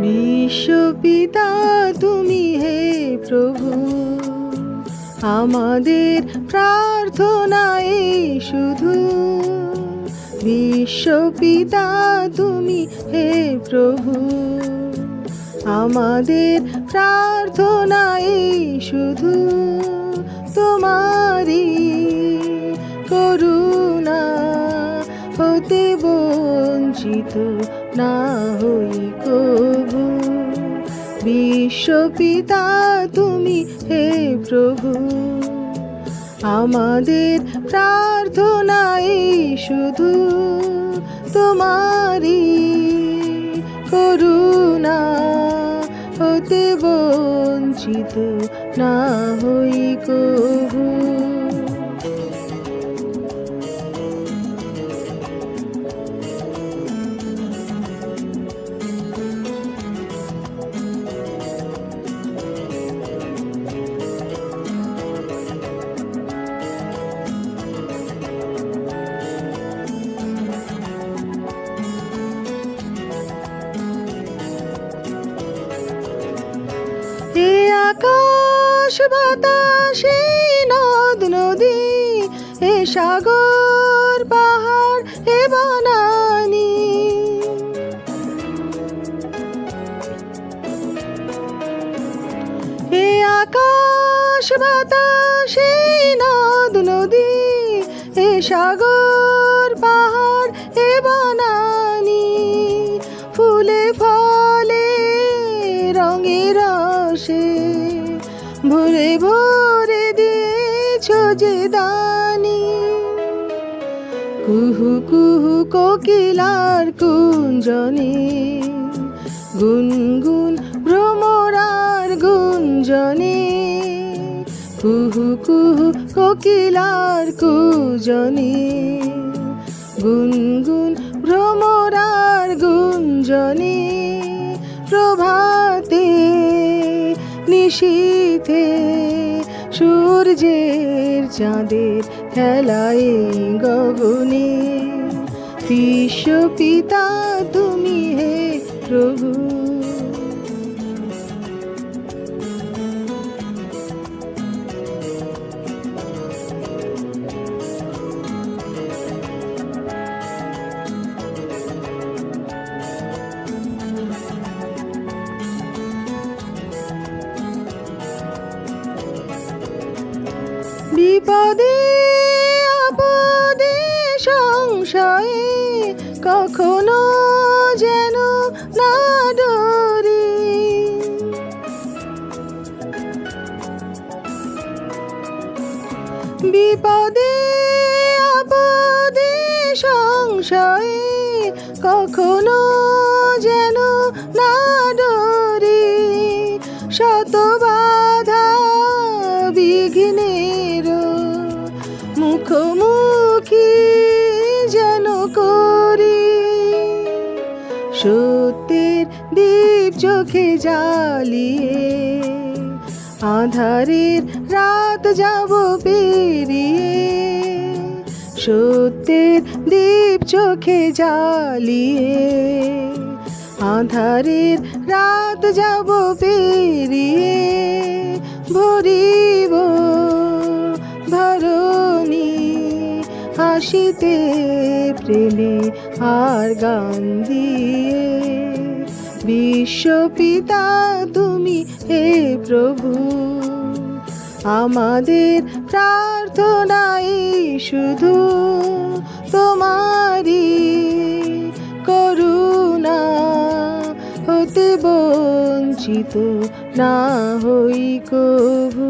বিশ্বপিতা তুমি হে প্রভু, আমাদের প্রার্থনা এই শুধু। বিশ্বপিতা তুমি হে প্রভু, আমাদের প্রার্থনা এই শুধু। তোমারি করুণা হতে বঞ্চিত না হই কভু। বিশ্বপিতা তুমি হে প্রভু, আমাদের প্রার্থনা এই শুধু। তোমারি করুণা হতে বঞ্চিত না হই কভু। এ আকাশ বাতাস এই নদ নদী, এ সাগর পাহাড় এ বনানী, এ আকাশ বাতাস এই নদ নদী, এ সাগর পাহাড় এ বনানী, ফুলে ফলে রঙে রসে ভরে ভরে দিয়েছ যে দানি। কুহু কুহু কোকিলার কুঞ্জনে, গুনগুন ভ্রমরার গুঞ্জনে, কুহু কুহু কোকিলার কুঞ্জনে, গুনগুন ভ্রমরার গুঞ্জনে, প্রভাতে নিশীথে সূর্যের চাঁদের খেলায় গগনে। বিশ্বপিতা তুমি হে প্রভু, বিপদে আপদে সংশয়ে কখনো যেন না ডরি। বিপদে আপদে সংশয়ে কখনো যেন না ডরি। শত বাধা বিঘ্নের মুখোমুখি যেন করি। সত্যের দীপ চোখে জ্বালিয়ে আধারের রাত যাব পেরিয়ে। সত্যের দীপ চোখে জ্বালিয়ে আধারের রাত যাব পেরিয়ে। ভরিব ধরণী হাসিতে প্রেমে আর গান দিয়ে। বিশ্বপিতা তুমি হে প্রভু, আমাদের প্রার্থনাই শুধু। তোমারি করুণা হতে বঞ্চিত না হই কভু।